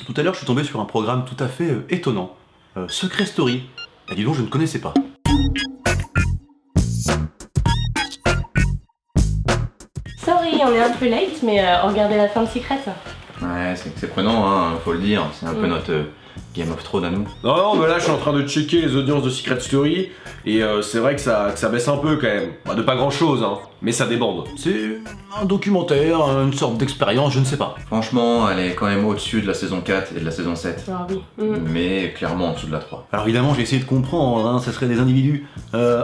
Tout à l'heure, je suis tombé sur un programme tout à fait étonnant. Secret Story. Et dis donc, je ne connaissais pas. Sorry, on est un peu late, mais on regardait la fin de Secret. Ouais, c'est prenant, hein, faut le dire. C'est un peu notre Game of Thrones à nous. Non, mais là je suis en train de checker les audiences de Secret Story et c'est vrai que ça baisse un peu quand même. Bah, de pas grand chose, hein, mais ça débande. C'est un documentaire, une sorte d'expérience, je ne sais pas. Franchement, elle est quand même au-dessus de la saison 4 et de la saison 7. Ah oui. Mais clairement en dessous de la 3. Alors évidemment, j'ai essayé de comprendre, hein, ça serait des individus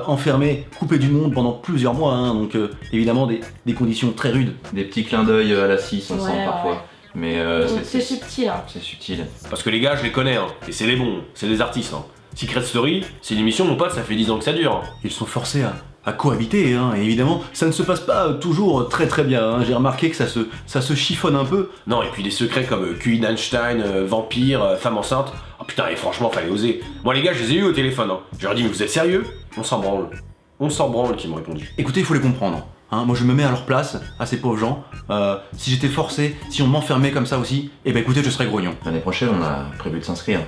enfermés, coupés du monde pendant plusieurs mois, hein, donc évidemment des conditions très rudes. Des petits clins d'œil à la 6 on Ouais, sent parfois. ouais. Mais C'est subtil. Hein. c'est subtil. Parce que les gars, je les connais, hein, et c'est les bons, c'est des artistes. Hein. Secret Story, c'est une émission, mon pote, ça fait 10 ans que ça dure. Hein. Ils sont forcés à cohabiter, hein, et évidemment, ça ne se passe pas toujours très très bien. Hein. J'ai remarqué que ça se chiffonne un peu. Non, et puis des secrets comme QI Einstein, vampire, femme enceinte. Oh putain, et franchement, fallait oser. Moi les gars, je les ai eus au téléphone. Hein. Je leur ai dit, mais vous êtes sérieux? On s'en branle. On s'en branle, qu'ils m'ont répondu. Écoutez, il faut les comprendre. Hein, moi je me mets à leur place, à ces pauvres gens. Si j'étais forcé, si on m'enfermait comme ça aussi, eh ben écoutez, je serais grognon. L'année prochaine, on a prévu de s'inscrire.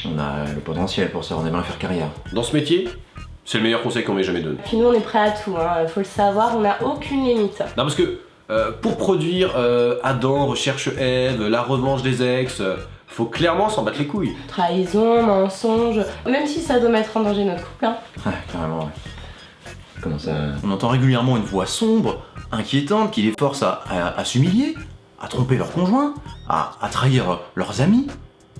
On a le potentiel pour ça, on aimerait faire carrière. Dans ce métier, c'est le meilleur conseil qu'on m'ait jamais donné. Puis nous, on est prêts à tout. Hein. Faut le savoir, on n'a aucune limite. Non, parce que pour produire Adam recherche Ève, la revanche des ex, faut clairement s'en battre les couilles. Trahison, mensonge, même si ça doit mettre en danger notre couple. Hein. Ouais, carrément, ouais. Comment ça... On entend régulièrement une voix sombre, inquiétante, qui les force à s'humilier, à tromper leurs conjoints, à trahir leurs amis.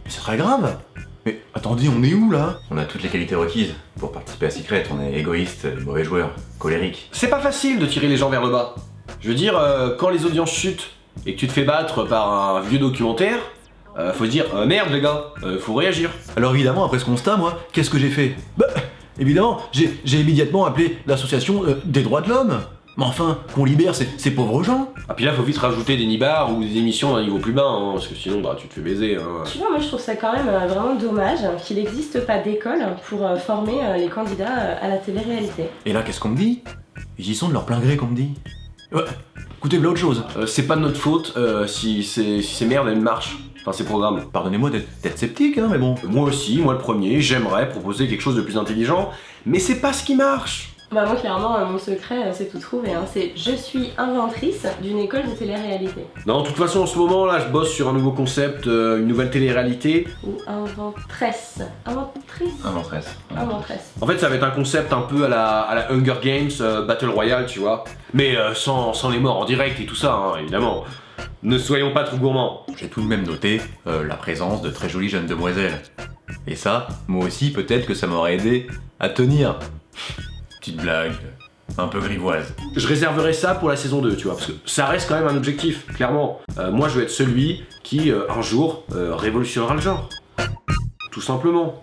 Mais c'est très grave. Mais attendez, on est où là? On a toutes les qualités requises pour participer à Secret. On est égoïste, mauvais joueur, colérique. C'est pas facile de tirer les gens vers le bas. Je veux dire, quand les audiences chutent et que tu te fais battre par un vieux documentaire, faut se dire merde les gars, faut réagir. Alors évidemment, après ce constat, moi, qu'est-ce que j'ai fait? Bah, évidemment, j'ai immédiatement appelé l'association des droits de l'homme. Mais enfin, qu'on libère ces pauvres gens. Ah puis là faut vite rajouter des nibards ou des émissions d'un niveau plus bas, hein, parce que sinon bah tu te fais baiser. Hein. Tu vois, moi je trouve ça quand même vraiment dommage qu'il n'existe pas d'école pour former les candidats à la télé-réalité. Et là, qu'est-ce qu'on me dit? Ils y sont de leur plein gré, qu'on me dit. Ouais, écoutez, voilà autre chose. C'est pas de notre faute si ces merdes elles marchent. Enfin ces programmes. Pardonnez-moi d'être sceptique, hein, mais bon. Moi aussi, moi le premier, j'aimerais proposer quelque chose de plus intelligent, mais c'est pas ce qui marche. Bah moi clairement, mon secret c'est tout trouvé. Hein. C'est je suis inventrice d'une école de télé-réalité. Non, de toute façon en ce moment là, je bosse sur un nouveau concept, une nouvelle télé-réalité. Ou inventresse. Inventrice. Inventresse. En fait, ça va être un concept un peu à la Hunger Games, Battle Royale, tu vois. Mais sans les morts en direct et tout ça, hein, évidemment. Ne soyons pas trop gourmands. J'ai tout de même noté la présence de très jolies jeunes demoiselles. Et ça, moi aussi, peut-être que ça m'aurait aidé à tenir. Petite blague, un peu grivoise. Je réserverai ça pour la saison 2, tu vois, parce que ça reste quand même un objectif, clairement. Moi, je veux être celui qui, un jour, révolutionnera le genre. Tout simplement.